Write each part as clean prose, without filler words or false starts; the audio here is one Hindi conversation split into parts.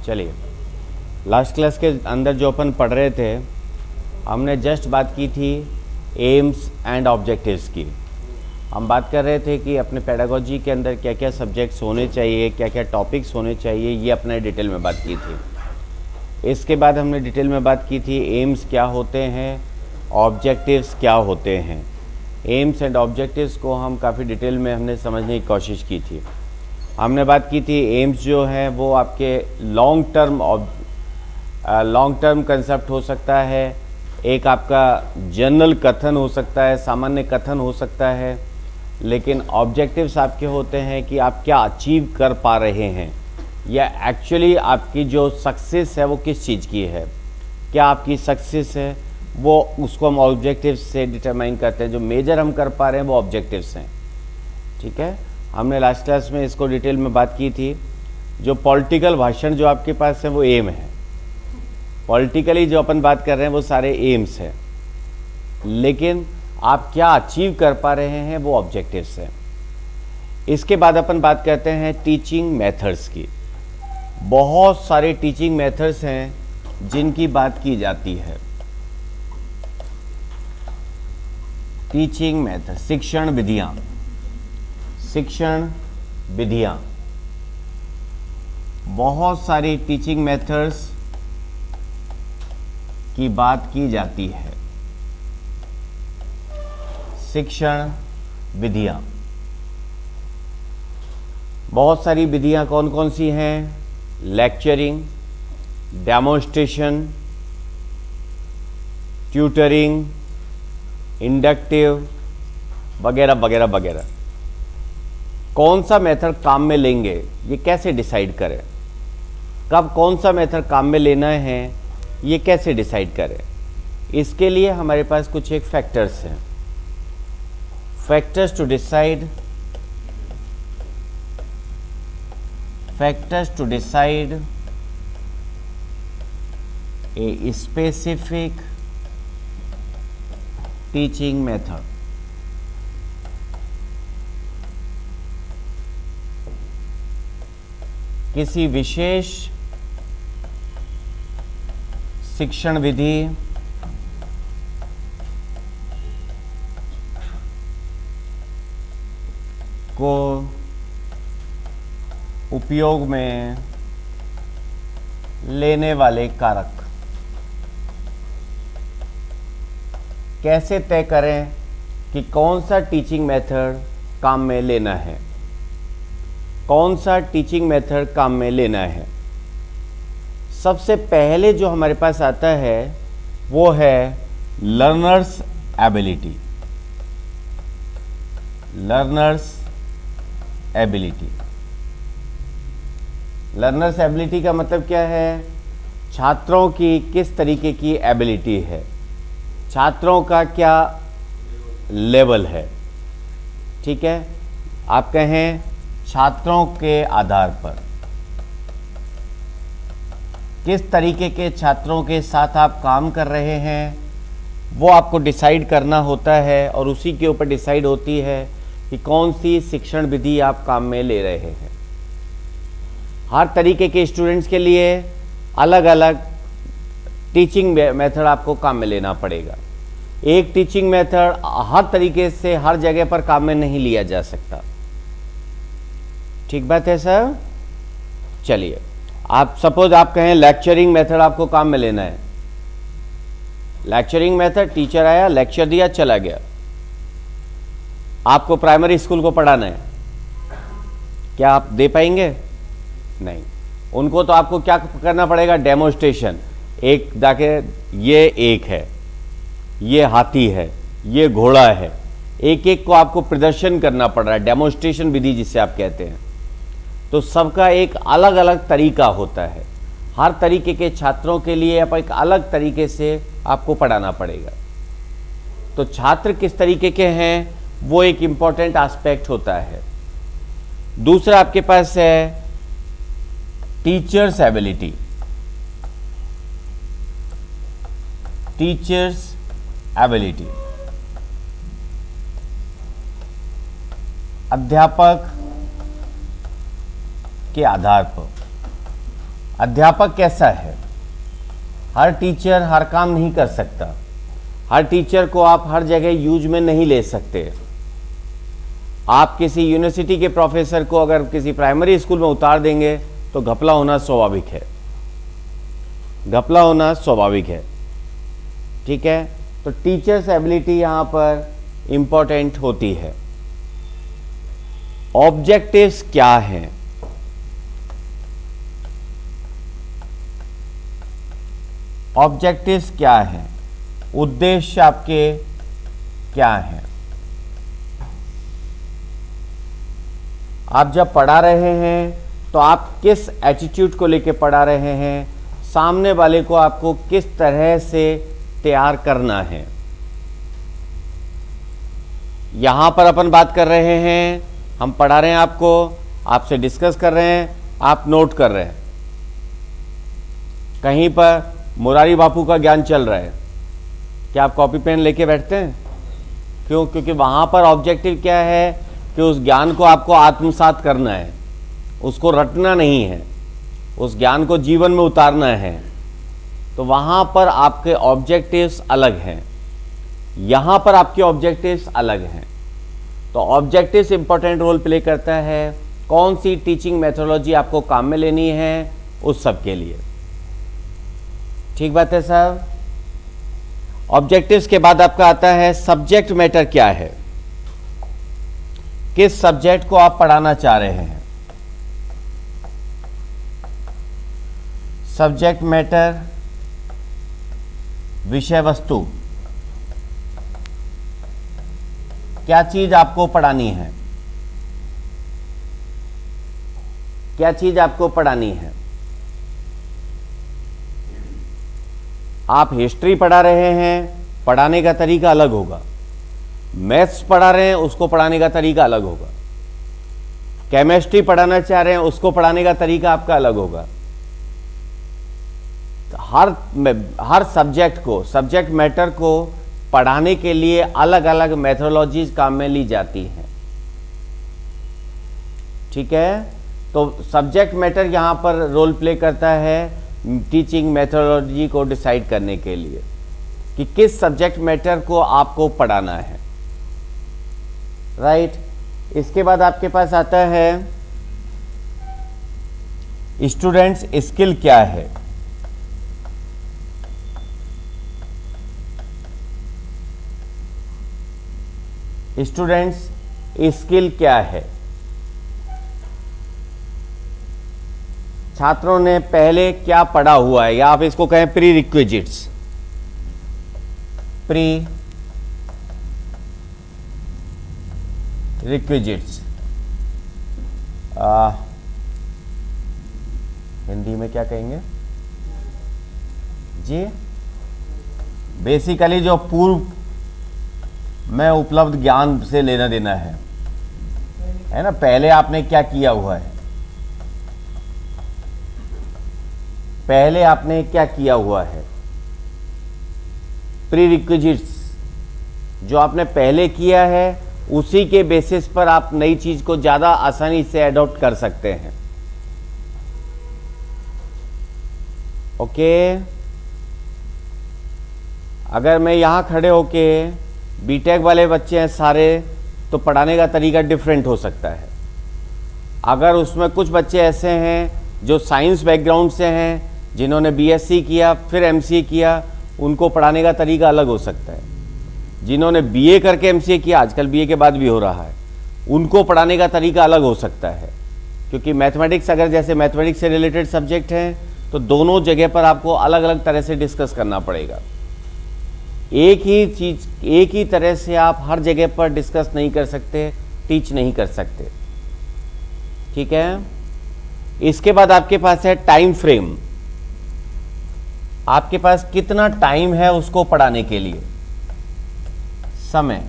चलिए, लास्ट क्लास के अंदर जो अपन पढ़ रहे थे, हमने जस्ट बात की थी एम्स एंड ऑब्जेक्टिव्स की। हम बात कर रहे थे कि अपने पेडागोजी के अंदर क्या क्या सब्जेक्ट्स होने चाहिए, क्या क्या टॉपिक्स होने चाहिए, ये अपने डिटेल में बात की थी। इसके बाद हमने डिटेल में बात की थी एम्स क्या होते हैं, ऑब्जेक्टिव्स क्या होते हैं। एम्स एंड ऑब्जेक्टिव्स को हम काफ़ी डिटेल में हमने समझने की कोशिश की थी। हमने बात की थी एम्स जो है वो आपके लॉन्ग टर्म कंसेप्ट हो सकता है, एक आपका जनरल कथन हो सकता है, सामान्य कथन हो सकता है, लेकिन ऑब्जेक्टिव्स आपके होते हैं कि आप क्या अचीव कर पा रहे हैं या एक्चुअली आपकी जो सक्सेस है वो किस चीज़ की है, क्या आपकी सक्सेस है वो, उसको हम ऑब्जेक्टिव्स से डिटरमाइन करते हैं। जो मेजर हम कर पा रहे हैं वो ऑब्जेक्टिव्स हैं। ठीक है, हमने लास्ट क्लास में इसको डिटेल में बात की थी। जो पॉलिटिकल भाषण जो आपके पास है वो एम है, पॉलिटिकली जो अपन बात कर रहे हैं वो सारे एम्स हैं, लेकिन आप क्या अचीव कर पा रहे हैं वो ऑब्जेक्टिव्स हैं। इसके बाद अपन बात करते हैं टीचिंग मेथड्स की। बहुत सारे टीचिंग मेथड्स हैं जिनकी बात की जाती है। टीचिंग मेथड, शिक्षण विधियां, शिक्षण विधियां, बहुत सारी टीचिंग मेथड्स की बात की जाती है। शिक्षण विधियां, बहुत सारी विधियां कौन कौन सी हैं? लेक्चरिंग, डेमोन्स्ट्रेशन, ट्यूटरिंग, इंडक्टिव वगैरह वगैरह वगैरह। कौन सा मेथड काम में लेंगे ये कैसे डिसाइड करें, कब कौन सा मेथड काम में लेना है ये कैसे डिसाइड करें, इसके लिए हमारे पास कुछ एक फैक्टर्स हैं। Factors to decide a specific teaching method. किसी विशेष शिक्षण विधि को उपयोग में लेने वाले कारक। कैसे तय करें कि कौन सा टीचिंग मेथड काम में लेना है, कौन सा टीचिंग मेथड काम में लेना है? सबसे पहले जो हमारे पास आता है वो है learners ability. Learners ability, learners ability का मतलब क्या है? छात्रों की किस तरीके की एबिलिटी है, छात्रों का क्या लेवल है। ठीक है, आप कहें छात्रों के आधार पर किस तरीके के छात्रों के साथ आप काम कर रहे हैं वो आपको डिसाइड करना होता है, और उसी के ऊपर डिसाइड होती है कि कौन सी शिक्षण विधि आप काम में ले रहे हैं। हर तरीके के स्टूडेंट्स के लिए अलग अलग टीचिंग मेथड आपको काम में लेना पड़ेगा। एक टीचिंग मेथड हर तरीके से हर जगह पर काम में नहीं लिया जा सकता। ठीक बात है सर? चलिए, आप सपोज आप कहें लेक्चरिंग मेथड आपको काम में लेना है। लेक्चरिंग मेथड, टीचर आया, लेक्चर दिया, चला गया। आपको प्राइमरी स्कूल को पढ़ाना है, क्या आप दे पाएंगे? नहीं। उनको तो आपको क्या करना पड़ेगा? डेमोन्स्ट्रेशन। एक जाके ये एक है, ये हाथी है, ये घोड़ा है, एक एक को आपको प्रदर्शन करना पड़ रहा है, डेमोन्स्ट्रेशन विधि जिसे आप कहते हैं। तो सबका एक अलग अलग तरीका होता है। हर तरीके के छात्रों के लिए आप एक अलग तरीके से आपको पढ़ाना पड़ेगा। तो छात्र किस तरीके के हैं वो एक इम्पॉर्टेंट एस्पेक्ट होता है। दूसरा आपके पास है टीचर्स एबिलिटी। टीचर्स एबिलिटी, अध्यापक के आधार पर, अध्यापक कैसा है? हर टीचर हर काम नहीं कर सकता, हर टीचर को आप हर जगह यूज में नहीं ले सकते। आप किसी यूनिवर्सिटी के प्रोफेसर को अगर किसी प्राइमरी स्कूल में उतार देंगे तो घपला होना स्वाभाविक है, घपला होना स्वाभाविक है। ठीक है, तो टीचर्स एबिलिटी यहां पर इंपॉर्टेंट होती है। ऑब्जेक्टिव्स क्या हैं? ऑब्जेक्टिव्स क्या हैं? उद्देश्य आपके क्या हैं? आप जब पढ़ा रहे हैं तो आप किस एटीट्यूड को लेकर पढ़ा रहे हैं? सामने वाले को आपको किस तरह से तैयार करना है? यहां पर अपन बात कर रहे हैं, हम पढ़ा रहे हैं आपको, आपसे डिस्कस कर रहे हैं, आप नोट कर रहे हैं। कहीं पर मुरारी बापू का ज्ञान चल रहा है, क्या आप कॉपी पेन लेके बैठते हैं? क्यों? क्योंकि वहां पर ऑब्जेक्टिव क्या है कि उस ज्ञान को आपको आत्मसात करना है, उसको रटना नहीं है, उस ज्ञान को जीवन में उतारना है। तो वहां पर आपके ऑब्जेक्टिव्स अलग हैं, यहां पर आपके ऑब्जेक्टिव्स अलग हैं। तो ऑब्जेक्टिव्स इंपॉर्टेंट रोल प्ले करता है। कौन सी टीचिंग मेथोडोलॉजी आपको काम में लेनी है, उस सब के लिए। ठीक बात है साहब। ऑब्जेक्टिव्स के बाद आपका आता है सब्जेक्ट मैटर क्या है, किस सब्जेक्ट को आप पढ़ाना चाह रहे हैं। सब्जेक्ट मैटर, विषय वस्तु, क्या चीज आपको पढ़ानी है, क्या चीज आपको पढ़ानी है। आप हिस्ट्री पढ़ा रहे हैं, पढ़ाने का तरीका अलग होगा। मैथ्स पढ़ा रहे हैं, उसको पढ़ाने का तरीका अलग होगा। केमिस्ट्री पढ़ाना चाह रहे हैं, उसको पढ़ाने का तरीका आपका अलग होगा। हर सब्जेक्ट को, सब्जेक्ट मैटर को पढ़ाने के लिए अलग अलग मेथोडोलॉजीज काम में ली जाती हैं। ठीक है, तो सब्जेक्ट मैटर यहां पर रोल प्ले करता है टीचिंग मेथोडोलॉजी को डिसाइड करने के लिए कि किस सब्जेक्ट मैटर को आपको पढ़ाना है। राइट। इसके बाद आपके पास आता है स्टूडेंट्स स्किल क्या है। स्टूडेंट्स स्किल क्या है। छात्रों ने पहले क्या पढ़ा हुआ है, या आप इसको कहें pre requisites. Pre requisites Hindi में क्या कहेंगे जी? बेसिकली जो पूर्व में उपलब्ध ज्ञान से लेना देना है ना। पहले आपने क्या किया हुआ है, पहले आपने क्या किया हुआ है। प्री रिक्विजिट्स जो आपने पहले किया है, उसी के बेसिस पर आप नई चीज को ज्यादा आसानी से अडॉप्ट कर सकते हैं। ओके, अगर मैं यहां खड़े होके बीटेक वाले बच्चे हैं सारे, तो पढ़ाने का तरीका डिफरेंट हो सकता है। अगर उसमें कुछ बच्चे ऐसे हैं जो साइंस बैकग्राउंड से हैं, जिन्होंने बीएससी किया फिर एमसीए किया, उनको पढ़ाने का तरीका अलग हो सकता है। जिन्होंने बीए करके एमसीए किया, आजकल बीए के बाद भी हो रहा है, उनको पढ़ाने का तरीका अलग हो सकता है। क्योंकि मैथमेटिक्स, अगर जैसे मैथमेटिक्स से रिलेटेड सब्जेक्ट हैं, तो दोनों जगह पर आपको अलग अलग तरह से डिस्कस करना पड़ेगा। एक ही चीज, एक ही तरह से आप हर जगह पर डिस्कस नहीं कर सकते, टीच नहीं कर सकते। ठीक है। इसके बाद आपके पास है टाइम फ्रेम। आपके पास कितना टाइम है उसको पढ़ाने के लिए। समय,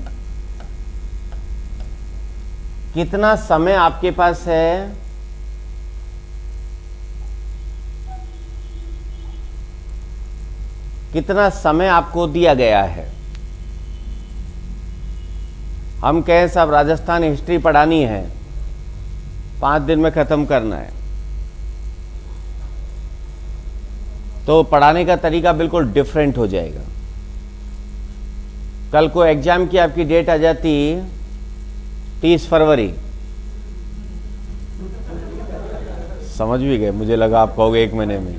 कितना समय आपके पास है कितना समय आपको दिया गया है। हम कहें साहब राजस्थान हिस्ट्री पढ़ानी है, 5 दिन में खत्म करना है, तो पढ़ाने का तरीका बिल्कुल डिफरेंट हो जाएगा। कल को एग्जाम की आपकी डेट आ जाती 30 फरवरी, समझ भी गए, मुझे लगा आप कहोगे 1 महीने में।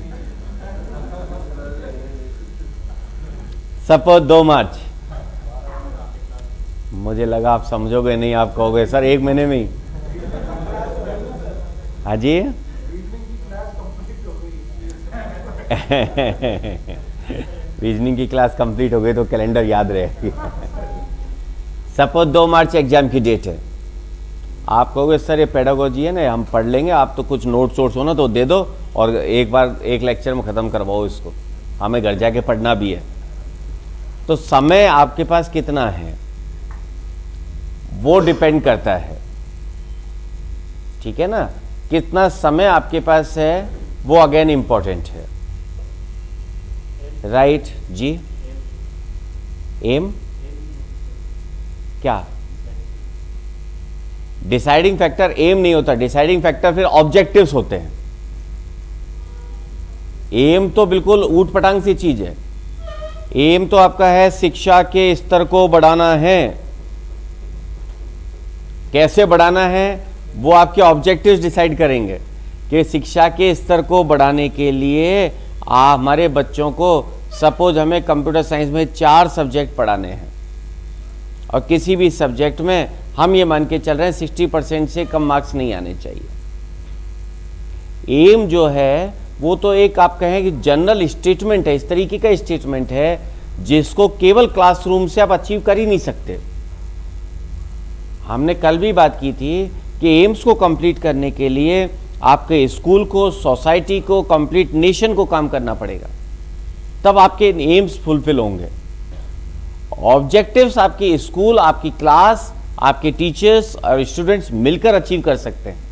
सपोज 2 मार्च, मुझे लगा आप समझोगे नहीं, आप कहोगे सर 1 महीने में ही। हाँ जी रीजनिंग की क्लास कंप्लीट हो गई तो कैलेंडर याद रहेगी। सपोज 2 मार्च एग्जाम की डेट है, आप कहोगे सर ये पेडागोजी है ना, हम पढ़ लेंगे, आप तो कुछ नोट्स वोट्स हो ना तो दे दो और एक बार एक लेक्चर में ख़त्म करवाओ इसको, हमें घर जाके पढ़ना भी है। तो समय आपके पास कितना है वो डिपेंड करता है, ठीक है ना, कितना समय आपके पास है वो अगेन इंपॉर्टेंट है, राइट जी। एम क्या डिसाइडिंग फैक्टर एम नहीं होता, डिसाइडिंग फैक्टर फिर ऑब्जेक्टिव्स होते हैं। एम तो बिल्कुल ऊट पटांग सी चीज है। एम तो आपका है शिक्षा के स्तर को बढ़ाना है, कैसे बढ़ाना है वो आपके ऑब्जेक्टिव्स डिसाइड करेंगे कि शिक्षा के स्तर को बढ़ाने के लिए हमारे बच्चों को सपोज हमें कंप्यूटर साइंस में 4 सब्जेक्ट पढ़ाने हैं और किसी भी सब्जेक्ट में हम ये मान के चल रहे हैं 60% से कम मार्क्स नहीं आने चाहिए। एम जो है वो तो एक आप कहें कि जनरल स्टेटमेंट है, इस तरीके का स्टेटमेंट है जिसको केवल क्लासरूम से आप अचीव कर ही नहीं सकते। हमने कल भी बात की थी कि एम्स को कंप्लीट करने के लिए आपके स्कूल को, सोसाइटी को, कंप्लीट नेशन को काम करना पड़ेगा, तब आपके एम्स फुलफिल होंगे। ऑब्जेक्टिव्स आपकी स्कूल, आपकी क्लास, आपके टीचर्स और स्टूडेंट्स मिलकर अचीव कर सकते हैं।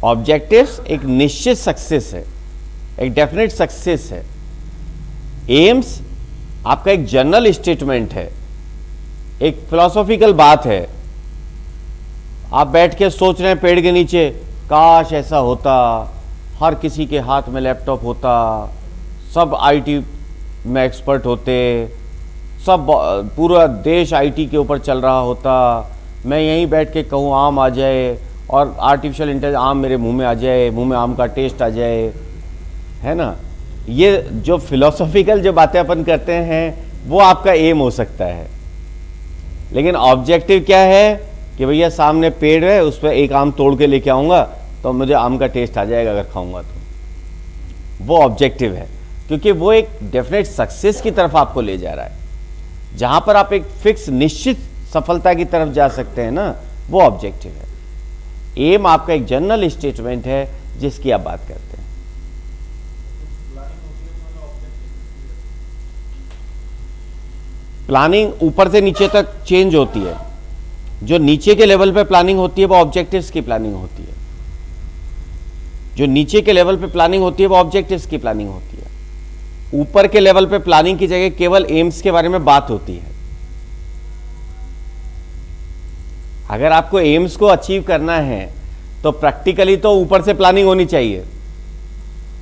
ऑब्जेक्टिव्स एक निश्चित सक्सेस है, एक डेफिनेट सक्सेस है। एम्स आपका एक जनरल स्टेटमेंट है, एक फिलोसॉफिकल बात है। आप बैठ के सोच रहे हैं पेड़ के नीचे, काश ऐसा होता, हर किसी के हाथ में लैपटॉप होता, सब आईटी में एक्सपर्ट होते, सब पूरा देश आईटी के ऊपर चल रहा होता, मैं यहीं बैठ के कहूँ आम आ जाए और आर्टिफिशियल इंटेलिजेंस आम मेरे मुंह में आ जाए, मुंह में आम का टेस्ट आ जाए, है ना। ये जो फिलोसॉफिकल जो बातें अपन करते हैं वो आपका एम हो सकता है, लेकिन ऑब्जेक्टिव क्या है कि भैया सामने पेड़ है, उस पर एक आम तोड़ के लेके आऊँगा तो मुझे आम का टेस्ट आ जाएगा अगर खाऊंगा तो। वो ऑब्जेक्टिव है, क्योंकि वो एक डेफिनेट सक्सेस की तरफ आपको ले जा रहा है, जहां पर आप एक फिक्स निश्चित सफलता की तरफ जा सकते हैं ना, वो ऑब्जेक्टिव है। एम आपका एक जनरल स्टेटमेंट है जिसकी आप बात करते हैं। प्लानिंग ऊपर से नीचे तक चेंज होती है। जो नीचे के लेवल पे प्लानिंग होती है वो ऑब्जेक्टिव्स की प्लानिंग होती है। जो नीचे के लेवल पे प्लानिंग होती है वो ऑब्जेक्टिव्स की प्लानिंग होती है। ऊपर के लेवल पे प्लानिंग की जगह केवल एम्स के बारे में बात होती है। अगर आपको एम्स को अचीव करना है तो प्रैक्टिकली तो ऊपर से प्लानिंग होनी चाहिए।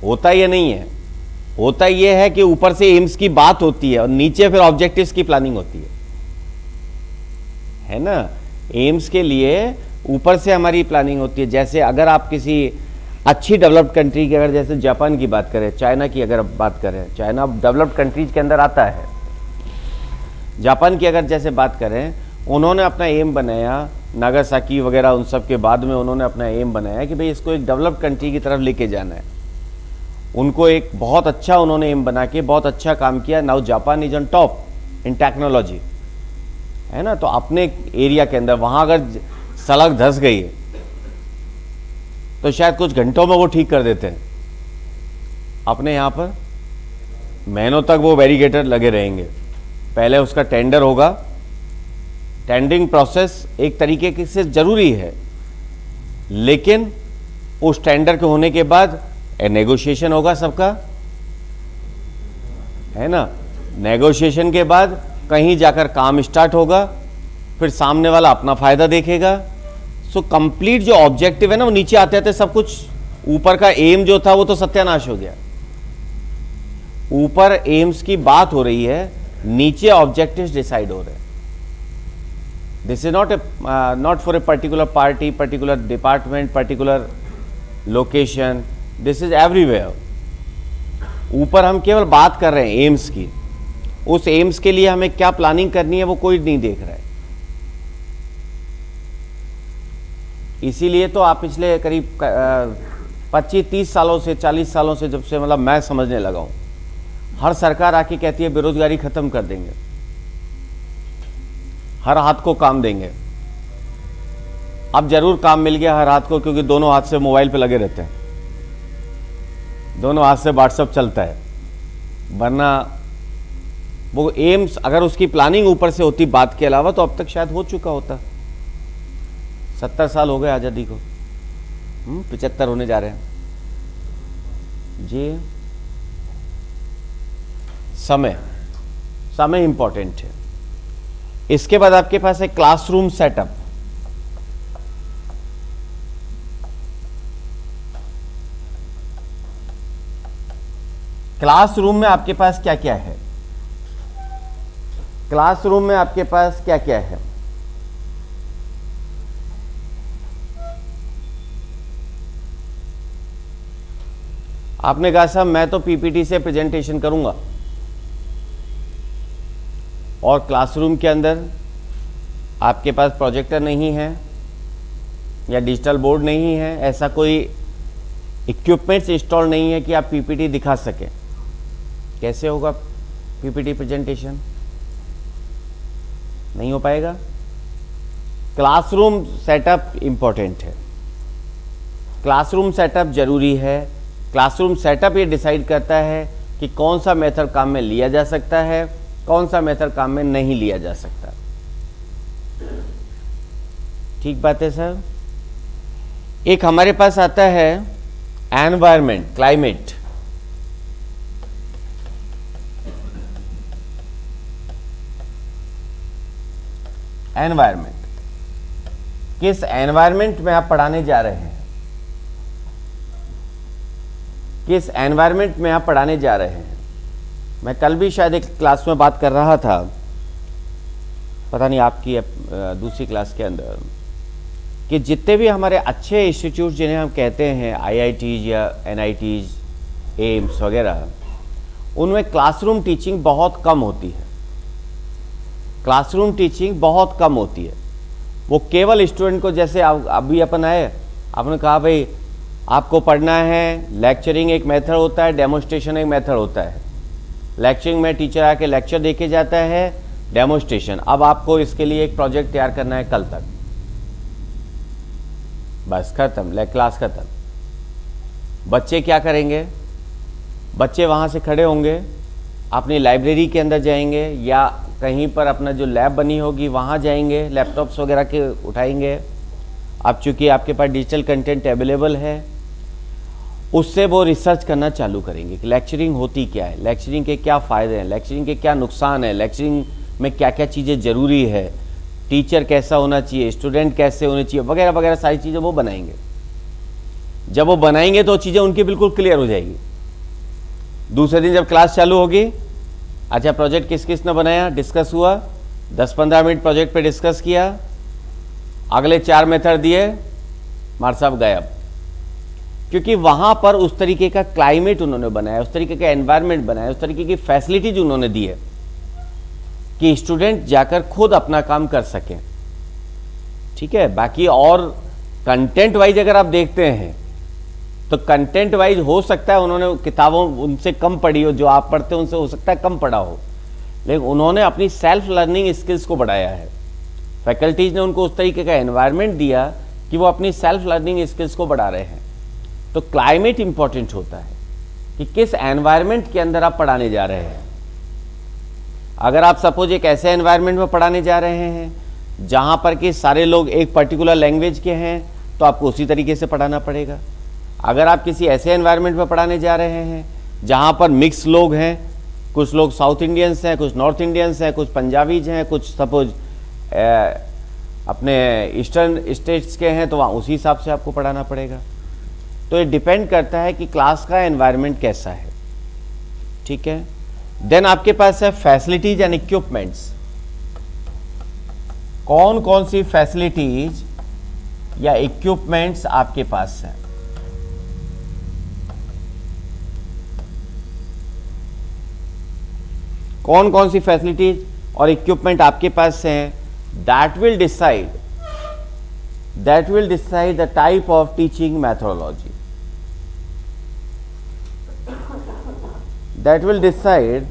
होता ये नहीं है, होता यह है कि ऊपर से एम्स की बात होती है और नीचे फिर ऑब्जेक्टिव्स की प्लानिंग होती है ना। एम्स के लिए ऊपर से हमारी प्लानिंग होती है। जैसे अगर आप किसी अच्छी डेवलप्ड कंट्री की, अगर जैसे जापान की बात करें, चाइना की अगर बात करें, चाइना डेवलप्ड कंट्रीज के अंदर आता है। जापान की अगर जैसे बात करें, उन्होंने अपना एम बनाया, नागासाकी वगैरह उन सब के बाद में उन्होंने अपना एम बनाया कि भाई इसको एक डेवलप्ड कंट्री की तरफ लेके जाना है। उनको एक बहुत अच्छा उन्होंने एम बना के बहुत अच्छा काम किया। Now Japan is on top in technology, है ना। तो अपने एरिया के अंदर वहाँ अगर सड़क धंस गई है तो शायद कुछ घंटों में वो ठीक कर देते हैं। अपने यहाँ पर महीनों तक वो बैरिकेटर लगे रहेंगे। पहले उसका टेंडर होगा, टेंडरिंग प्रोसेस एक तरीके से ज़रूरी है, लेकिन उस टेंडर के होने के बाद नेगोशिएशन होगा सबका, है ना। नेगोशिएशन के बाद कहीं जाकर काम स्टार्ट होगा, फिर सामने वाला अपना फ़ायदा देखेगा। सो कंप्लीट जो ऑब्जेक्टिव है ना, वो नीचे आते आते सब कुछ ऊपर का एम जो था वो तो सत्यानाश हो गया। ऊपर एम्स की बात हो रही है, नीचे ऑब्जेक्टिव्स डिसाइड हो रहे हैं। This is not for a particular party, particular department, particular location, this is everywhere. ऊपर हम केवल बात कर रहे हैं एम्स की, उस एम्स के लिए हमें क्या प्लानिंग करनी है वो कोई नहीं देख रहा है। इसीलिए तो आप पिछले करीब 25-30 सालों से, 40 सालों से, जब से मतलब मैं समझने लगा हूं, हर सरकार आके कहती है बेरोजगारी खत्म कर देंगे, हर हाथ को काम देंगे। अब जरूर काम मिल गया हर हाथ को, क्योंकि दोनों हाथ से मोबाइल पे लगे रहते हैं, दोनों हाथ से व्हाट्सएप चलता है। वरना वो एम्स अगर उसकी प्लानिंग ऊपर से होती बात के अलावा, तो अब तक शायद हो चुका होता। 70 साल हो गए आज़ादी को, 75 होने जा रहे हैं जी। समय इंपॉर्टेंट है। इसके बाद आपके पास है क्लासरूम सेटअप। क्लासरूम में आपके पास क्या क्या है? क्लासरूम में आपके पास क्या क्या है? आपने कहा साहब मैं तो पीपीटी से प्रेजेंटेशन करूंगा, और क्लासरूम के अंदर आपके पास प्रोजेक्टर नहीं है या डिजिटल बोर्ड नहीं है, ऐसा कोई इक्विपमेंट्स इंस्टॉल नहीं है कि आप पीपीटी दिखा सकें। कैसे होगा पीपीटी प्रेजेंटेशन? नहीं हो पाएगा। क्लासरूम सेटअप इंपॉर्टेंट है, क्लासरूम सेटअप जरूरी है। क्लासरूम सेटअप ये डिसाइड करता है कि कौन सा मेथड काम में लिया जा सकता है, कौन सा मेथड काम में नहीं लिया जा सकता। ठीक बात है सर। एक हमारे पास आता है एनवायरमेंट, क्लाइमेट। एनवायरमेंट, किस एनवायरमेंट में आप पढ़ाने जा रहे हैं, किस एनवायरमेंट में आप पढ़ाने जा रहे हैं। मैं कल भी शायद एक क्लास में बात कर रहा था, पता नहीं आपकी दूसरी क्लास के अंदर, कि जितने भी हमारे अच्छे इंस्टीट्यूट जिन्हें हम कहते हैं आईआईटीज या एनआईटीज, एम्स वगैरह, उनमें क्लासरूम टीचिंग बहुत कम होती है। क्लासरूम टीचिंग बहुत कम होती है। वो केवल स्टूडेंट को, जैसे अभी अपन आए, आपने कहा भाई आपको पढ़ना है, लेक्चरिंग एक मेथड होता है, डेमोन्स्ट्रेशन एक मेथड होता है। लेक्चरिंग में टीचर आके लेक्चर देके जाता है, डेमोन्स्ट्रेशन अब आपको इसके लिए एक प्रोजेक्ट तैयार करना है कल तक, बस खत्म, क्लास खत्म। बच्चे क्या करेंगे? बच्चे वहाँ से खड़े होंगे, अपनी लाइब्रेरी के अंदर जाएंगे या कहीं पर अपना जो लैब बनी होगी वहाँ जाएंगे, लैपटॉप्स वगैरह के उठाएंगे। अब चूँकि आपके पास डिजिटल कंटेंट अवेलेबल है, उससे वो रिसर्च करना चालू करेंगे कि लेक्चरिंग होती क्या है, लेक्चरिंग के क्या फ़ायदे हैं, लेक्चरिंग के क्या नुकसान है, लेक्चरिंग में क्या क्या चीज़ें ज़रूरी है, टीचर कैसा होना चाहिए, स्टूडेंट कैसे होने चाहिए, वगैरह वगैरह सारी चीज़ें वो बनाएंगे। जब वो बनाएंगे तो चीज़ें उनकी बिल्कुल क्लियर हो जाएगी। दूसरे दिन जब क्लास चालू होगी, अच्छा प्रोजेक्ट किस किस ने बनाया, डिस्कस हुआ, 10-15 मिनट प्रोजेक्ट पे डिस्कस किया, अगले 4 मेथड दिए, मार साहब गायब। क्योंकि वहाँ पर उस तरीके का क्लाइमेट उन्होंने बनाया, उस तरीके का एनवायरनमेंट बनाया, उस तरीके की फैसिलिटीज उन्होंने दी है कि स्टूडेंट जाकर खुद अपना काम कर सकें। ठीक है। बाकी और कंटेंट वाइज अगर आप देखते हैं तो कंटेंट वाइज हो सकता है उन्होंने किताबों उनसे कम पढ़ी हो, जो आप पढ़ते हो उनसे हो सकता है कम पढ़ा हो, लेकिन उन्होंने अपनी सेल्फ लर्निंग स्किल्स को बढ़ाया है। फैकल्टीज ने उनको उस तरीके का एनवायरनमेंट दिया कि वो अपनी सेल्फ लर्निंग स्किल्स को बढ़ा रहे हैं। तो क्लाइमेट इंपॉर्टेंट होता है कि किस एनवायरनमेंट के अंदर आप पढ़ाने जा रहे हैं। अगर आप सपोज एक ऐसे एनवायरनमेंट में पढ़ाने जा रहे हैं जहां पर कि सारे लोग एक पर्टिकुलर लैंग्वेज के हैं, तो आपको उसी तरीके से पढ़ाना पड़ेगा। अगर आप किसी ऐसे एनवायरनमेंट में पढ़ाने जा रहे हैं जहां पर मिक्स लोग हैं, कुछ लोग साउथ इंडियंस हैं, कुछ नॉर्थ इंडियंस हैं, कुछ पंजाबीज हैं, कुछ सपोज अपने ईस्टर्न स्टेट्स के हैं, तो वहाँ उसी हिसाब से आपको पढ़ाना पड़ेगा। तो ये डिपेंड करता है कि क्लास का एनवायरनमेंट कैसा है। ठीक है। देन आपके पास है फैसिलिटीज एंड इक्विपमेंट्स। कौन कौन सी फैसिलिटीज या इक्विपमेंट्स आपके पास है? कौन कौन सी फैसिलिटीज और इक्विपमेंट आपके पास हैं? That will decide the type of teaching methodology. That will decide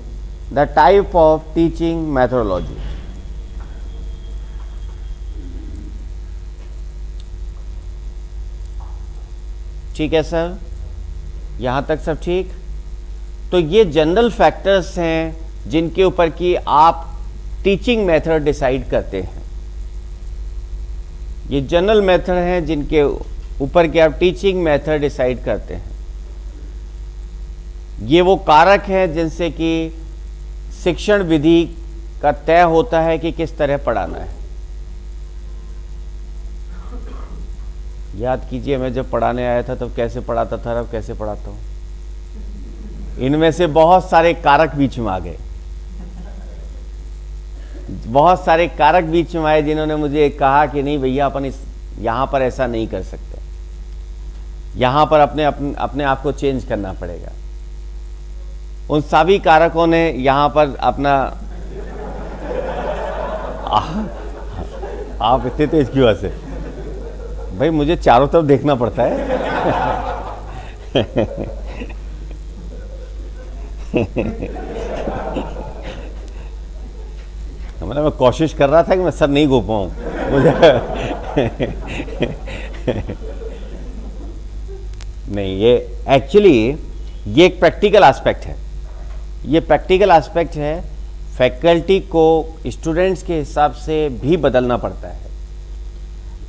the type of teaching methodology. ठीक है सर, यहाँ तक सब ठीक? तो ये जनरल फैक्टर्स हैं जिनके ऊपर कि आप टीचिंग मेथड डिसाइड करते हैं। ये जनरल मेथड हैं जिनके ऊपर कि आप टीचिंग मेथड डिसाइड करते हैं। ये वो कारक हैं जिनसे कि शिक्षण विधि का तय होता है कि किस तरह पढ़ाना है। याद कीजिए, मैं जब पढ़ाने आया था तब कैसे पढ़ाता था, अब कैसे पढ़ाता हूँ। इनमें से बहुत सारे कारक बीच में आ गए, बहुत सारे कारक बीच में आए जिन्होंने मुझे कहा कि नहीं भैया, अपन यहाँ पर ऐसा नहीं कर सकते, यहाँ पर अपने आप को चेंज करना पड़ेगा। उन सभी कारकों ने यहाँ पर अपना आप इतने तेज क्यों हंसे भाई? मुझे चारों तरफ देखना पड़ता है। मतलब मैं कोशिश कर रहा था कि मैं सर नहीं घो पाऊं मुझे। नहीं, ये एक्चुअली ये एक प्रैक्टिकल एस्पेक्ट है। ये प्रैक्टिकल एस्पेक्ट है। फैकल्टी को स्टूडेंट्स के हिसाब से भी बदलना पड़ता है।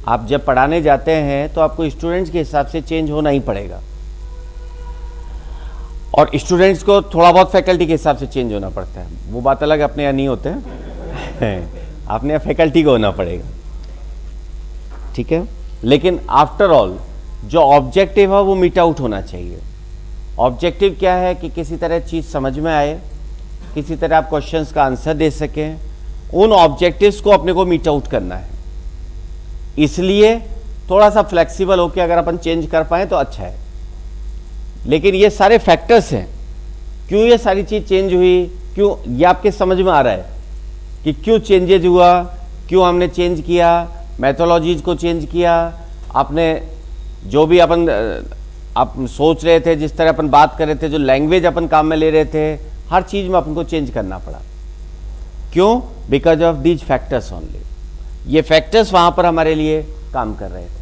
आप जब पढ़ाने जाते हैं तो आपको स्टूडेंट्स के हिसाब से चेंज होना ही पड़ेगा, और स्टूडेंट्स को थोड़ा बहुत फैकल्टी के हिसाब से चेंज होना पड़ता है। वो बात अलग, अपने यहाँ नहीं होते हैं। अपने यहाँ फैकल्टी को होना पड़ेगा, ठीक है। लेकिन आफ्टर ऑल जो ऑब्जेक्टिव है वो मीट आउट होना चाहिए। ऑब्जेक्टिव क्या है कि किसी तरह चीज़ समझ में आए, किसी तरह आप क्वेश्चंस का आंसर दे सकें। उन ऑब्जेक्टिव्स को अपने को मीट आउट करना है। इसलिए थोड़ा सा फ्लेक्सिबल होकर अगर अपन चेंज कर पाएँ तो अच्छा है। लेकिन ये सारे फैक्टर्स हैं, क्यों ये सारी चीज़ चेंज हुई, क्यों, ये आपके समझ में आ रहा है कि क्यों चेंजेज हुआ, क्यों हमने चेंज किया, मैथोलॉजीज को चेंज किया। आपने जो भी आप सोच रहे थे, जिस तरह अपन बात कर रहे थे, जो लैंग्वेज अपन काम में ले रहे थे, हर चीज़ में अपन को चेंज करना पड़ा। क्यों? Because of these factors only. ये फैक्टर्स वहाँ पर हमारे लिए काम कर रहे थे,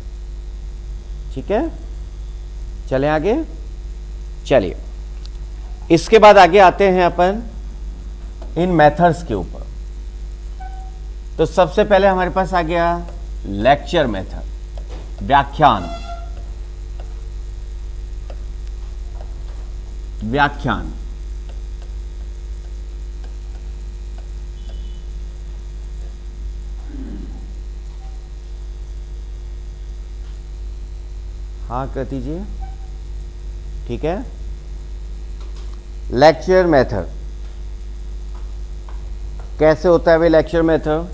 ठीक है। चलें आगे, चलिए इसके बाद आगे आते हैं अपन इन मेथड्स के ऊपर। तो सबसे पहले हमारे पास आ गया लेक्चर मेथड, व्याख्यान। हाँ कर दीजिए, ठीक है। लेक्चर मेथड कैसे होता है भाई? लेक्चर मेथड,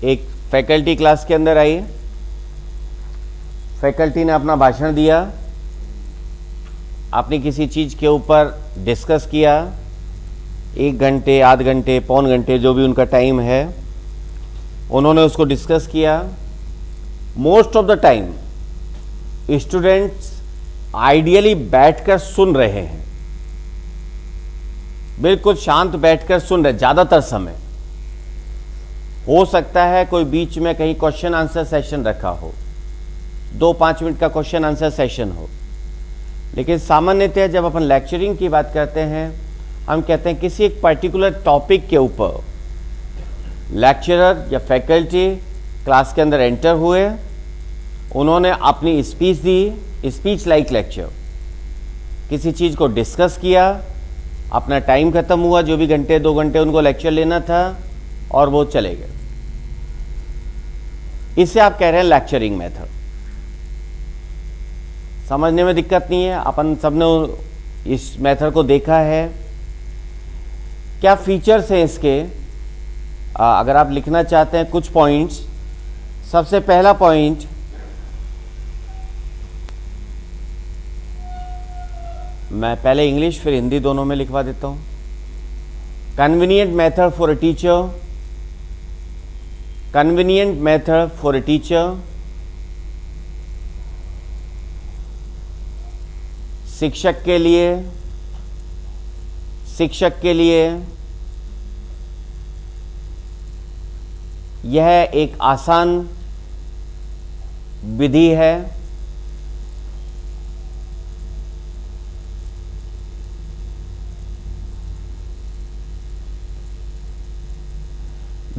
एक फैकल्टी क्लास के अंदर आई, फैकल्टी ने अपना भाषण दिया, आपने किसी चीज़ के ऊपर डिस्कस किया, 1 घंटे, आध घंटे, पौन घंटे, जो भी उनका टाइम है, उन्होंने उसको डिस्कस किया। Most of the time students ideally बैठकर सुन रहे हैं, बिल्कुल शांत बैठकर सुन रहे, ज़्यादातर समय। हो सकता है कोई बीच में कहीं क्वेश्चन आंसर सेशन रखा हो, 2-5 मिनट का क्वेश्चन आंसर सेशन हो, लेकिन सामान्यतः जब अपन लेक्चरिंग की बात करते हैं, हम कहते हैं किसी एक पर्टिकुलर टॉपिक के ऊपर लेक्चरर या फैकल्टी क्लास के अंदर एंटर हुए, उन्होंने अपनी स्पीच दी, स्पीच लाइक लेक्चर, किसी चीज़ को डिस्कस किया, अपना टाइम खत्म हुआ, जो भी घंटे 2 घंटे उनको लेक्चर लेना था, और वो चले गए। इसे आप कह रहे हैं लेक्चरिंग मेथड। समझने में दिक्कत नहीं है, अपन सबने इस मेथड को देखा है। क्या फीचर्स हैं इसके, अगर आप लिखना चाहते हैं कुछ पॉइंट्स। सबसे पहला पॉइंट, मैं पहले इंग्लिश फिर हिंदी दोनों में लिखवा देता हूं। Convenient method for a teacher, convenient method for a teacher, शिक्षक के लिए, शिक्षक के लिए यह एक आसान विधि है।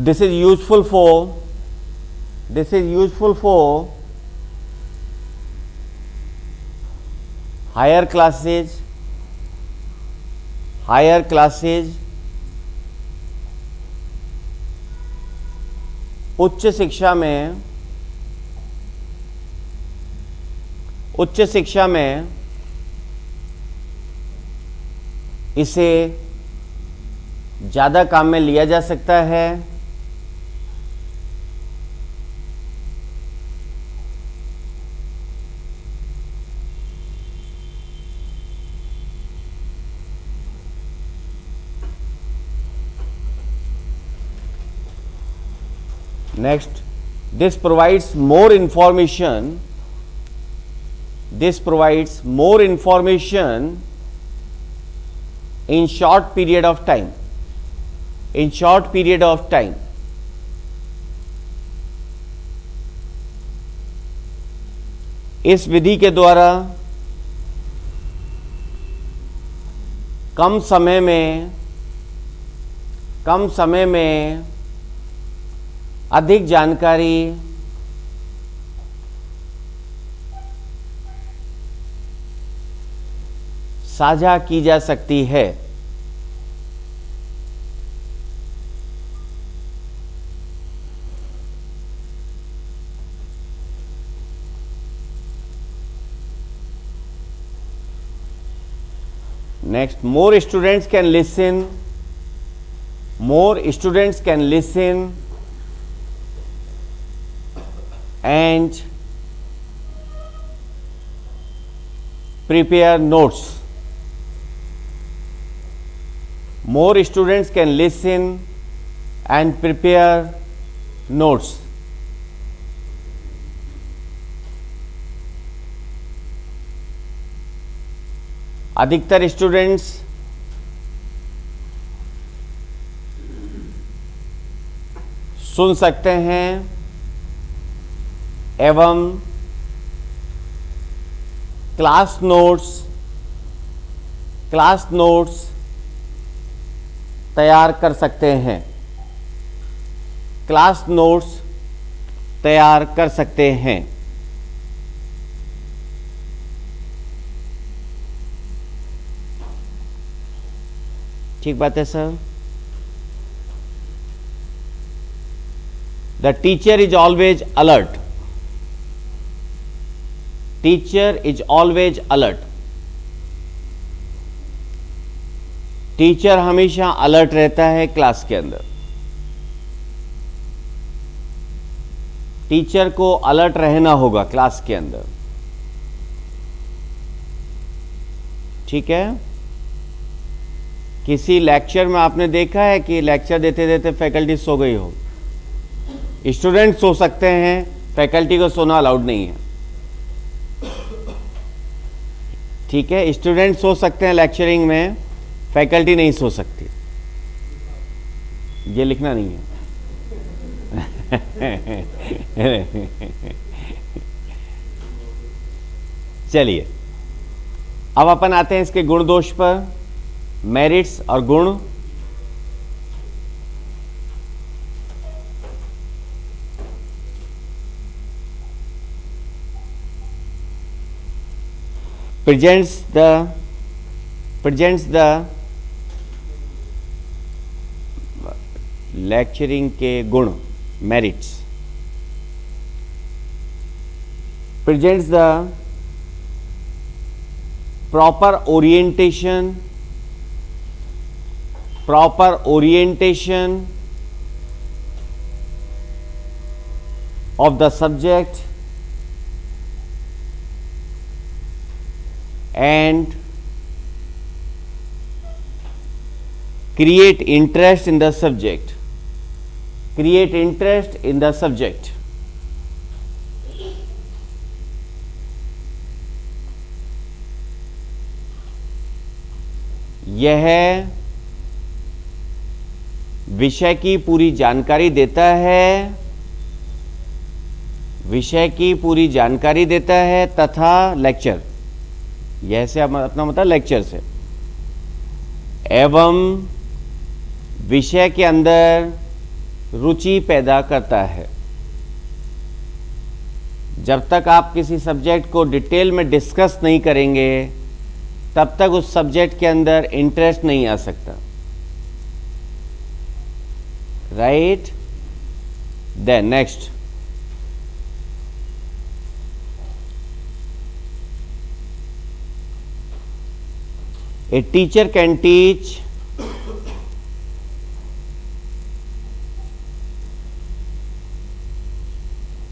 This is useful for higher classes, उच्च शिक्षा में इसे ज़्यादा काम में लिया जा सकता है। Next, this provides more information. This provides more information in short period of time. In short period of time. इस विधि के द्वारा कम समय में अधिक जानकारी साझा की जा सकती है। Next, more students can listen and prepare notes. More students can listen and prepare notes. अधिकतर स्टूडेंट्स सुन सकते हैं एवं क्लास नोट्स तैयार कर सकते हैं। क्लास नोट्स तैयार कर सकते हैं। ठीक बात है sir. The teacher is always alert. Teacher is always alert. Teacher हमेशा अलर्ट रहता है क्लास के अंदर। टीचर को अलर्ट रहना होगा क्लास के अंदर। ठीक है। किसी लेक्चर में आपने देखा है कि लेक्चर देते देते फैकल्टी सो गई हो? स्टूडेंट सो सकते हैं, फैकल्टी को सोना अलाउड नहीं है। ठीक है, स्टूडेंट सो सकते हैं लेक्चरिंग में, फैकल्टी नहीं सो सकती। ये लिखना नहीं है। चलिए, अब अपन आते हैं इसके गुण दोष पर। मेरिट्स और गुण। presents the लेक्चरिंग के गुण, merits. presents the proper orientation of the subject and create interest in the subject. Create interest in the subject. यह विषय की पूरी जानकारी देता है, विषय की पूरी जानकारी देता है तथा लेक्चर, यह से अपना मतलब लेक्चर से, एवं विषय के अंदर रुचि पैदा करता है। जब तक आप किसी सब्जेक्ट को डिटेल में डिस्कस नहीं करेंगे तब तक उस सब्जेक्ट के अंदर इंटरेस्ट नहीं आ सकता, right. Then next, a teacher can teach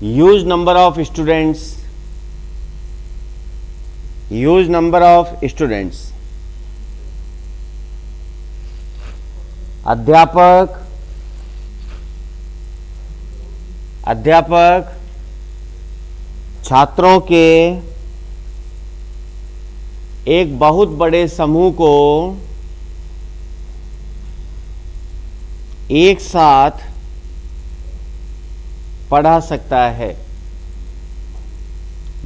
huge number of students, अध्यापक छात्रों के एक बहुत बड़े समूह को एक साथ पढ़ा सकता है।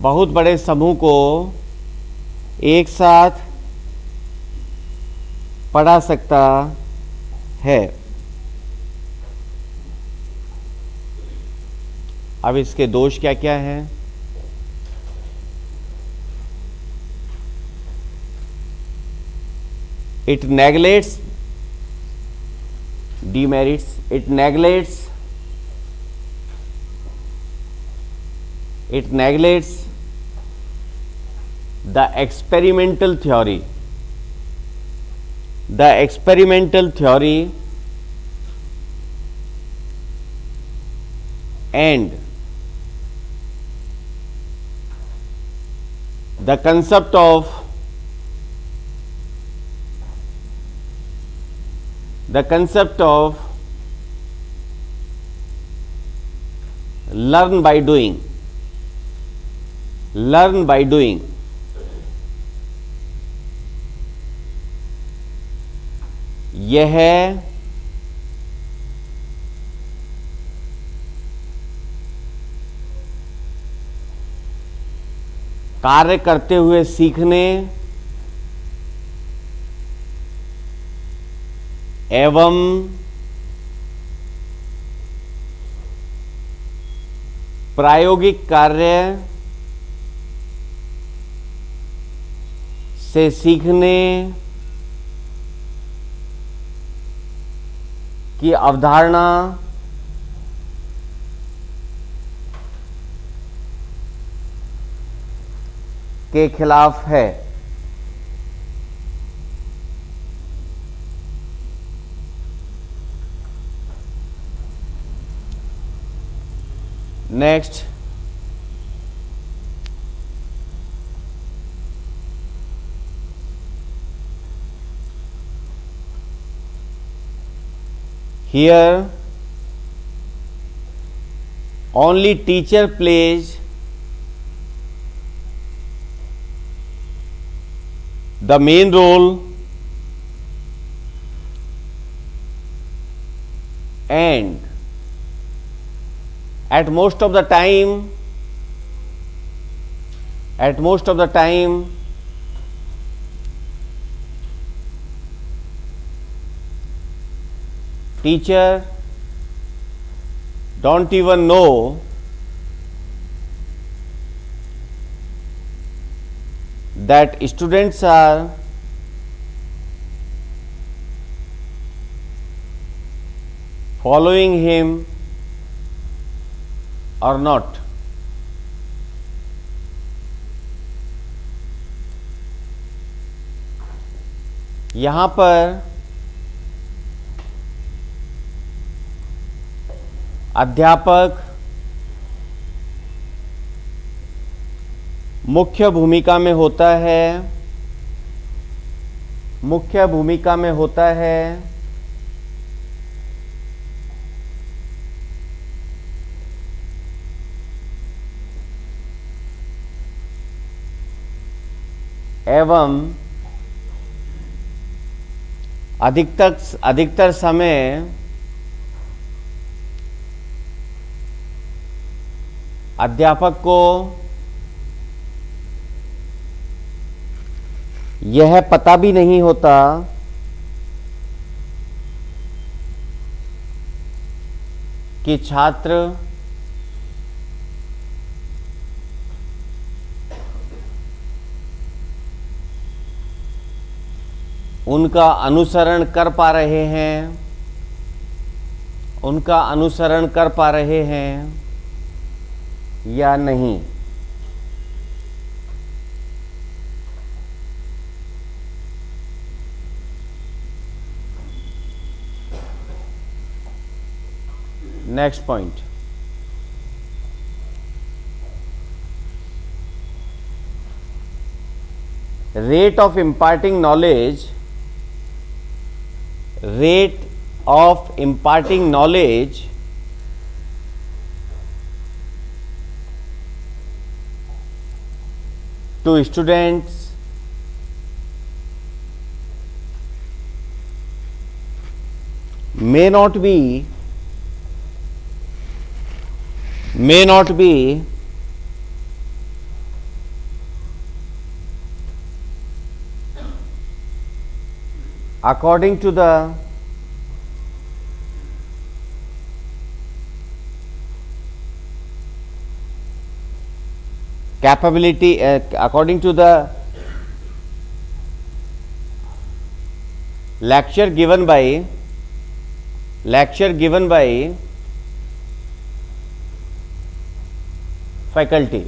बहुत बड़े समूह को एक साथ पढ़ा सकता है। अब इसके दोष क्या क्या हैं? It neglects demerits, it neglects the experimental theory, and the concept of learn by doing, यह कार्य करते हुए सीखने एवं प्रायोगिक कार्य से सीखने की अवधारणा के खिलाफ है। Next, here only teacher plays the main role and at most of the time teacher don't even know that students are following him or not. यहां पर अध्यापक मुख्य भूमिका में होता है, मुख्य भूमिका में होता है एवं अधिकतर समय अध्यापक को यह पता भी नहीं होता कि छात्र उनका अनुसरण कर पा रहे हैं, उनका अनुसरण कर पा रहे हैं या नहीं। Next point, rate of imparting knowledge, rate of imparting knowledge to students may not be according to the capability, according to the lecture given by faculty.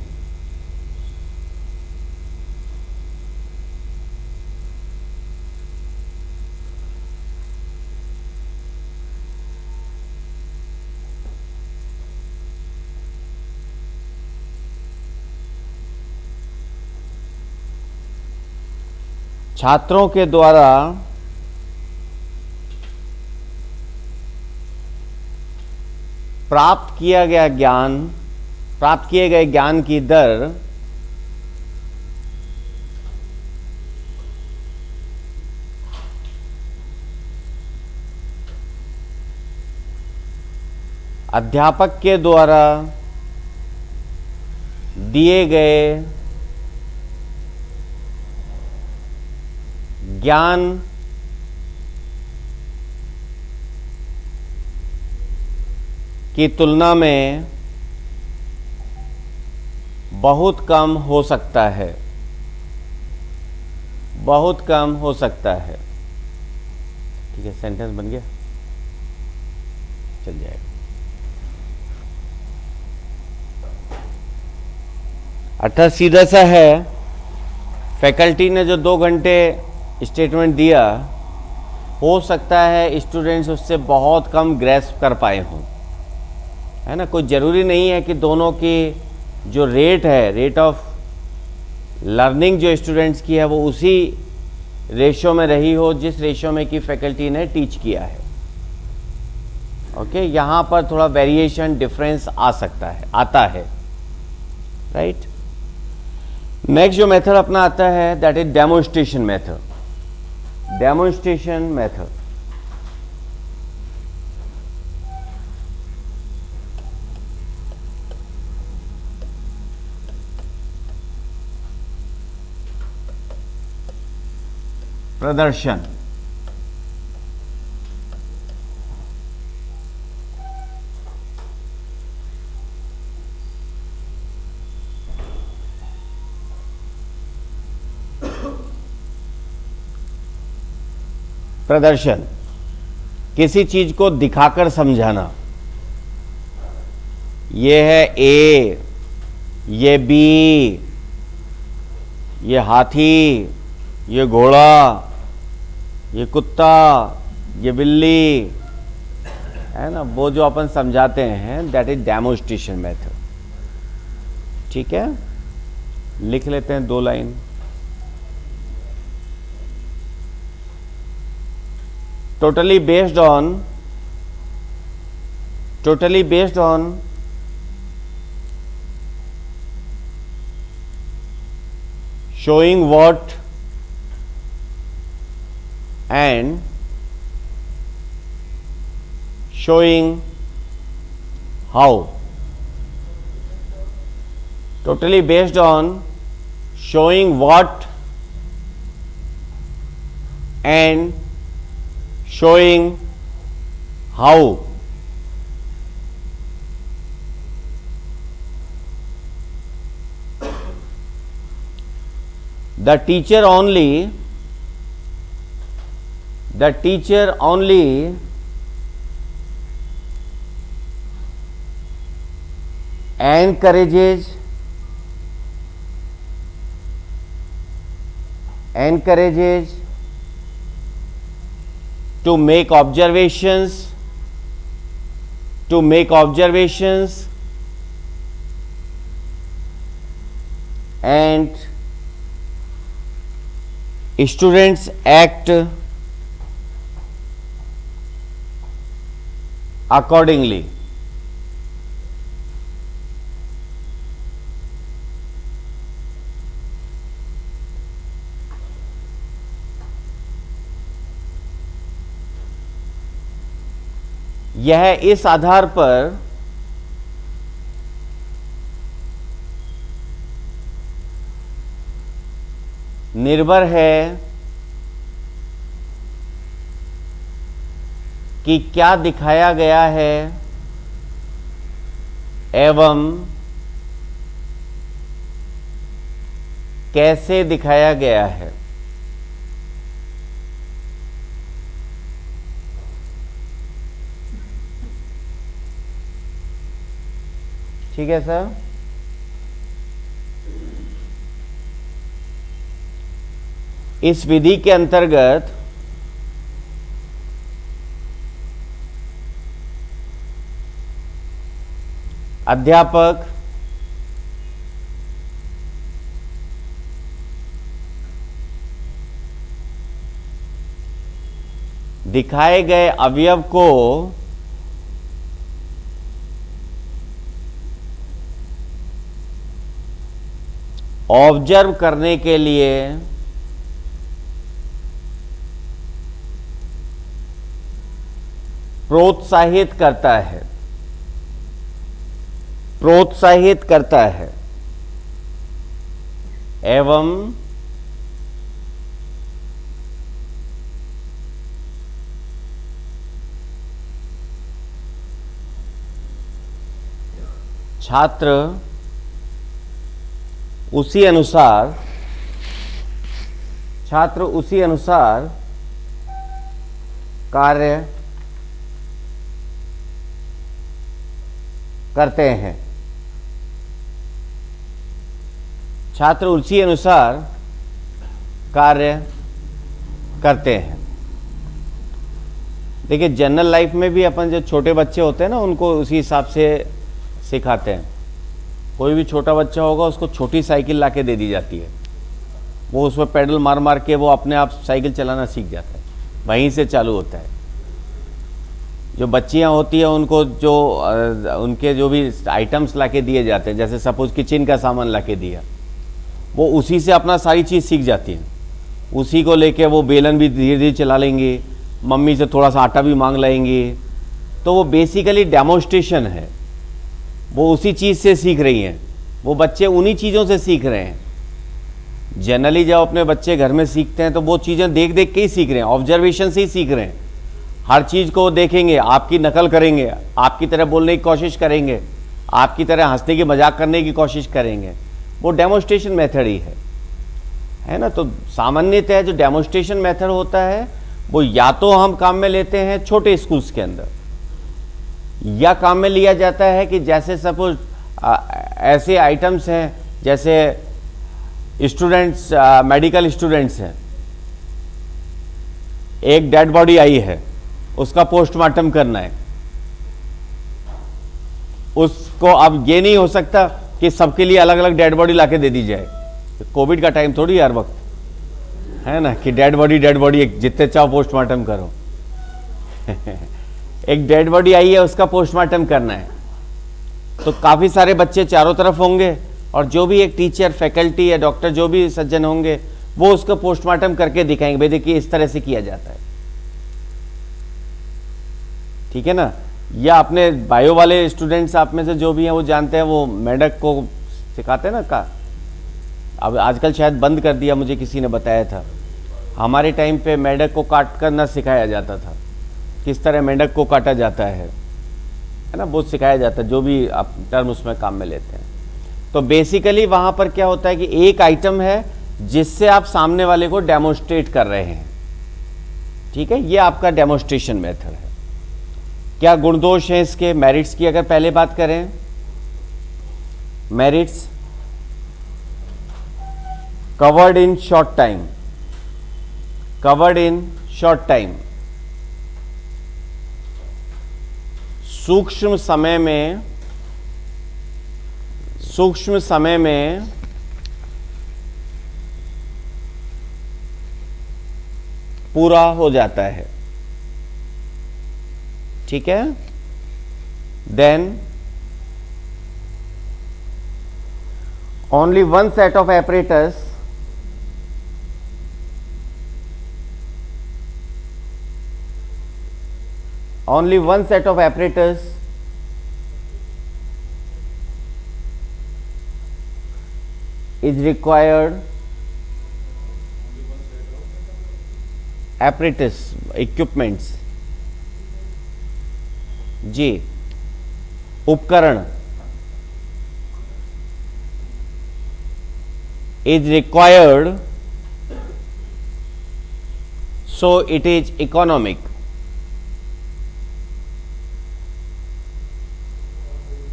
छात्रों के द्वारा प्राप्त किए गए ज्ञान की दर अध्यापक के द्वारा दिए गए ज्ञान की तुलना में बहुत कम हो सकता है, बहुत कम हो सकता है। ठीक है, सेंटेंस बन गया, चल जाएगा। अर्थात सीधा सा है, फैकल्टी ने जो 2 घंटे स्टेटमेंट दिया, हो सकता है स्टूडेंट्स उससे बहुत कम ग्रैस्प कर पाए हों, है ना। कोई ज़रूरी नहीं है कि दोनों की जो रेट है, रेट ऑफ लर्निंग जो स्टूडेंट्स की है, वो उसी रेशो में रही हो जिस रेशो में कि फैकल्टी ने टीच किया है। ओके, यहाँ पर थोड़ा वेरिएशन, डिफरेंस आ सकता है, आता है, राइट। नेक्स्ट जो मेथड अपना आता है that is demonstration method. Demonstration method, प्रदर्शन। प्रदर्शन, किसी चीज को दिखाकर समझाना। ये है ए, ये बी, ये हाथी, ये घोड़ा, ये कुत्ता, ये बिल्ली, है ना, वो जो अपन समझाते हैं, दैट इज डेमोन्स्ट्रेशन मेथड। ठीक है, लिख लेते हैं 2 line. totally based on showing what and showing how. Totally based on showing what and showing how. The teacher only encourages to make observations and students act accordingly. यह इस आधार पर निर्भर है कि क्या दिखाया गया है एवं कैसे दिखाया गया है। ठीक है सर। इस विधि के अंतर्गत अध्यापक दिखाए गए अवयव को ऑब्जर्व करने के लिए प्रोत्साहित करता है एवं छात्र उसी अनुसार कार्य करते हैं। छात्र उसी अनुसार कार्य करते हैं। देखिए, जनरल लाइफ में भी अपन जो छोटे बच्चे होते हैं ना, उनको उसी हिसाब से सिखाते हैं। कोई भी छोटा बच्चा होगा, उसको छोटी साइकिल लाके दे दी जाती है, वो उसमें पेडल मार मार के वो अपने आप साइकिल चलाना सीख जाता है, वहीं से चालू होता है। जो बच्चियां होती हैं, उनको जो उनके जो भी आइटम्स लाके दिए जाते हैं, जैसे सपोज किचन का सामान लाके दिया, वो उसी से अपना सारी चीज़ सीख जाती हैं। उसी को लेके वो बेलन भी धीरे धीरे चला लेंगे, मम्मी से थोड़ा सा आटा भी मांग लेंगे। तो वो बेसिकली डेमोन्स्ट्रेशन है, वो उसी चीज़ से सीख रही हैं। वो बच्चे उन्हीं चीज़ों से सीख रहे हैं। जनरली जब अपने बच्चे घर में सीखते हैं तो वो चीज़ें देख देख के ही सीख रहे हैं, ऑब्जर्वेशन से ही सीख रहे हैं। हर चीज़ को देखेंगे, आपकी नकल करेंगे, आपकी तरह बोलने की कोशिश करेंगे, आपकी तरह हंसने की मजाक करने की कोशिश करेंगे। वो डेमोन्स्ट्रेशन मेथड ही है ना। तो सामान्यतः जो डेमोन्स्ट्रेशन मेथड होता है, वो या तो हम काम में लेते हैं छोटे स्कूल्स के अंदर, या काम में लिया जाता है कि जैसे सपोज ऐसे आइटम्स हैं, जैसे स्टूडेंट्स, मेडिकल स्टूडेंट्स हैं, एक डेड बॉडी आई है, उसका पोस्टमार्टम करना है, उसको अब ये नहीं हो सकता कि सबके लिए अलग अलग डेड बॉडी लाके दे दी जाए। कोविड का टाइम थोड़ी हर वक्त है ना कि डेड बॉडी जितने चाहो पोस्टमार्टम करो। एक डेड बॉडी आई है, उसका पोस्टमार्टम करना है, तो काफी सारे बच्चे चारों तरफ होंगे और जो भी एक टीचर, फैकल्टी या डॉक्टर जो भी सज्जन होंगे वो उसको पोस्टमार्टम करके दिखाएंगे, भाई देखिए इस तरह से किया जाता है, ठीक है ना। या अपने बायो वाले स्टूडेंट्स आप में से जो भी हैं वो जानते हैं, वो मेढक को सिखाते हैं ना का, अब आजकल शायद बंद कर दिया, मुझे किसी ने बताया था। हमारे टाइम पे मेढक को काट कर ना सिखाया जाता था, किस तरह मेढक को काटा जाता है ना, वो सिखाया जाता है, जो भी आप टर्म उसमें काम में लेते हैं। तो बेसिकली वहाँ पर क्या होता है कि एक आइटम है जिससे आप सामने वाले को डेमोन्स्ट्रेट कर रहे हैं, ठीक है, ये आपका डेमोन्स्ट्रेशन मेथड है। क्या गुण दोष हैं इसके? मेरिट्स की अगर पहले बात करें, merits covered in short time, covered in short time, सूक्ष्म समय में पूरा हो जाता है, ठीक है। Then only one set of apparatus is required, apparatus, equipments, जी, उपकरण is required, so it is economic.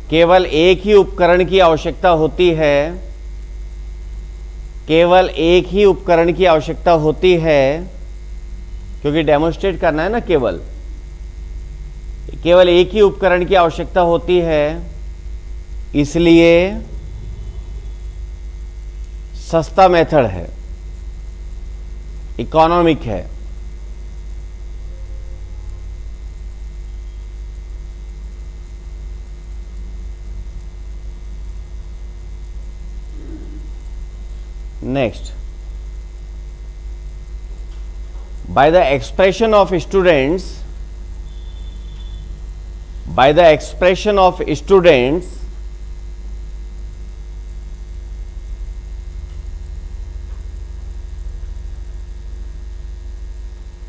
केवल एक ही उपकरण की आवश्यकता होती है, केवल एक ही उपकरण की आवश्यकता होती है, क्योंकि डेमोन्स्ट्रेट करना है ना, केवल एक ही उपकरण की आवश्यकता होती है, इसलिए सस्ता मेथड है, इकोनॉमिक है। Next, by the expression of students,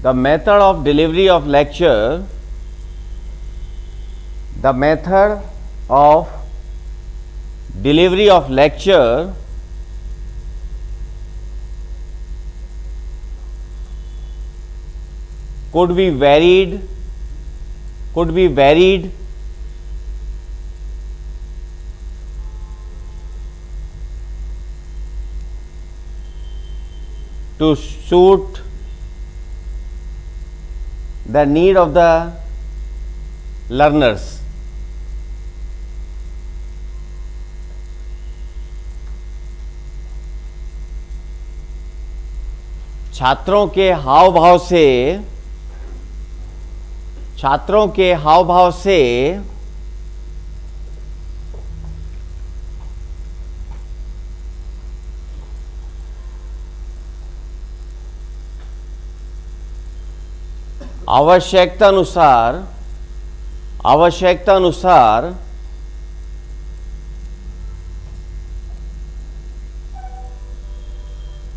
the method of delivery of lecture, could be varied to suit the need of the learners. छात्रों के हाव भाव से आवश्यकता अनुसार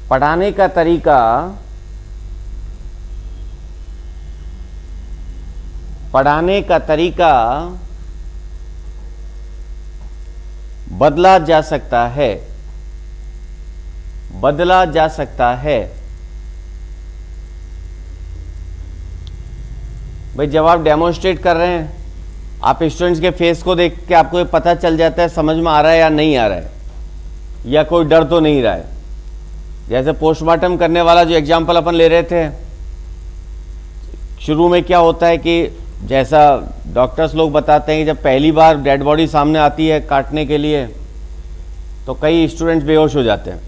पढ़ाने का तरीका बदला जा सकता है। भाई जब आप डेमोन्स्ट्रेट कर रहे हैं, आप स्टूडेंट्स के फेस को देख के आपको पता चल जाता है समझ में आ रहा है या नहीं आ रहा है, या कोई डर तो नहीं रहा है। जैसे पोस्टमार्टम करने वाला जो एग्जाम्पल अपन ले रहे थे, शुरू में क्या होता है कि जैसा डॉक्टर्स लोग बताते हैं कि जब पहली बार डेड बॉडी सामने आती है काटने के लिए तो कई स्टूडेंट्स बेहोश हो जाते हैं,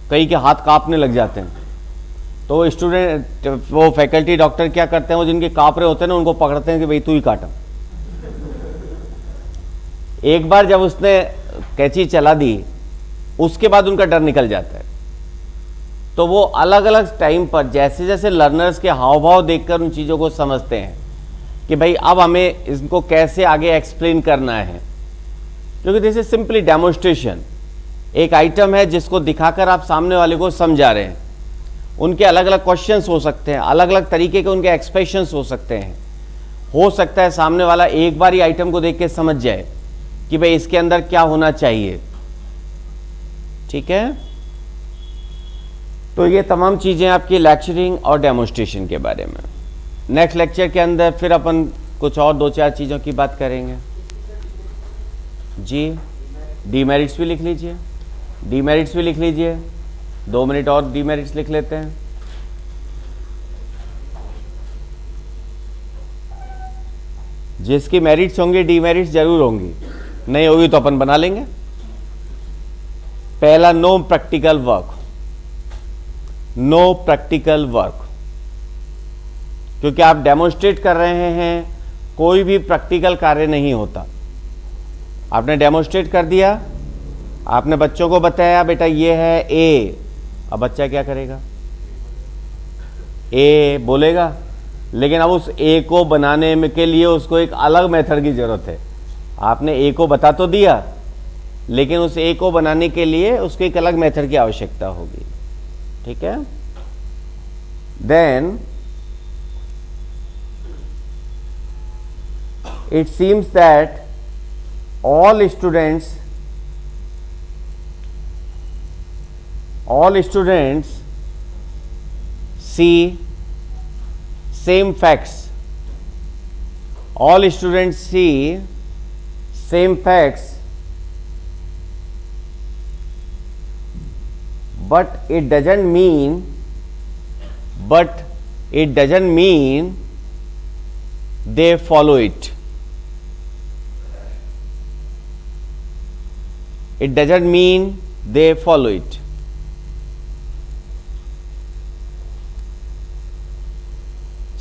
कई के हाथ कांपने लग जाते हैं। तो स्टूडेंट, वो फैकल्टी डॉक्टर क्या करते हैं, वो जिनके कांप रहे होते हैं ना उनको पकड़ते हैं कि भाई तू ही काटा। एक बार जब उसने कैंची चला दी उसके बाद उनका डर निकल जाता है। तो वो अलग अलग टाइम पर जैसे जैसे लर्नर्स के हाव भाव देखकर उन चीज़ों को समझते हैं कि भाई अब हमें इनको कैसे आगे एक्सप्लेन करना है, क्योंकि दिस इज सिंपली डेमोन्स्ट्रेशन। एक आइटम है जिसको दिखाकर आप सामने वाले को समझा रहे हैं। उनके अलग अलग क्वेश्चंस हो सकते हैं, अलग अलग तरीके के उनके एक्सप्रेशंस हो सकते हैं। हो सकता है सामने वाला एक बार ही आइटम को देख के समझ जाए कि भाई इसके अंदर क्या होना चाहिए। ठीक है, तो ये तमाम चीज़ें आपकी लेक्चरिंग और डेमोन्स्ट्रेशन के बारे में। नेक्स्ट लेक्चर के अंदर फिर अपन कुछ और 2-4 चीज़ों की बात करेंगे। जी, डीमेरिट्स भी लिख लीजिए, डीमेरिट्स भी लिख लीजिए। 2 मिनट और डीमेरिट्स लिख लेते हैं। जिसकी मेरिट्स होंगे डीमेरिट्स जरूर होंगी, नहीं होगी तो अपन बना लेंगे। पहला, no practical work. No practical work, क्योंकि आप डेमोन्स्ट्रेट कर रहे हैं, कोई भी प्रैक्टिकल कार्य नहीं होता। आपने डेमोन्स्ट्रेट कर दिया, आपने बच्चों को बताया बेटा ये है ए, अब बच्चा क्या करेगा? ए बोलेगा, लेकिन अब उस ए को बनाने में के लिए उसको एक अलग मेथड की जरूरत है। आपने ए को बता तो दिया, लेकिन उस ए को बनाने के लिए उसको एक अलग मेथड की आवश्यकता होगी। ठीक है, then it seems that all students see same facts. All students see same facts, but it doesn't mean they follow it. It doesn't mean they follow it.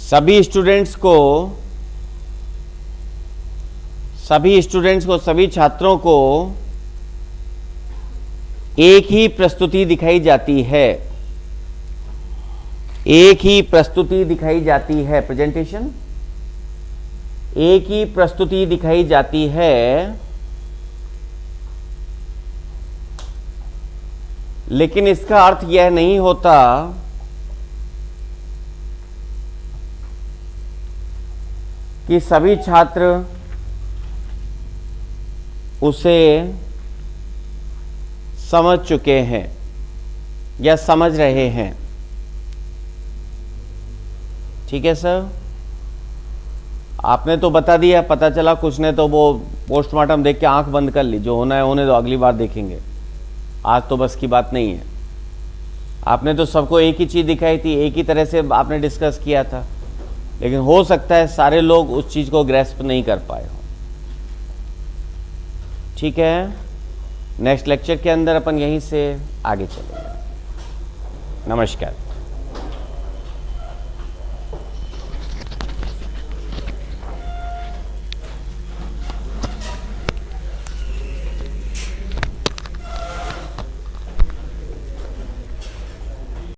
सभी स्टूडेंट्स को, सभी छात्रों को एक ही प्रस्तुति दिखाई जाती है, एक ही प्रस्तुति दिखाई जाती है, प्रेजेंटेशन एक ही प्रस्तुति दिखाई जाती है, लेकिन इसका अर्थ यह नहीं होता कि सभी छात्र उसे समझ चुके हैं या समझ रहे हैं। ठीक है सर, आपने तो बता दिया, पता चला कुछ ने तो वो पोस्टमार्टम देख के आंख बंद कर ली, जो होना है होने दो, अगली बार देखेंगे, आज तो बस की बात नहीं है। आपने तो सबको एक ही चीज़ दिखाई थी, एक ही तरह से आपने डिस्कस किया था, लेकिन हो सकता है सारे लोग उस चीज़ को ग्रेस्प नहीं कर पाए हों। ठीक है, नेक्स्ट लेक्चर के अंदर अपन यहीं से आगे चलेंगे। नमस्कार।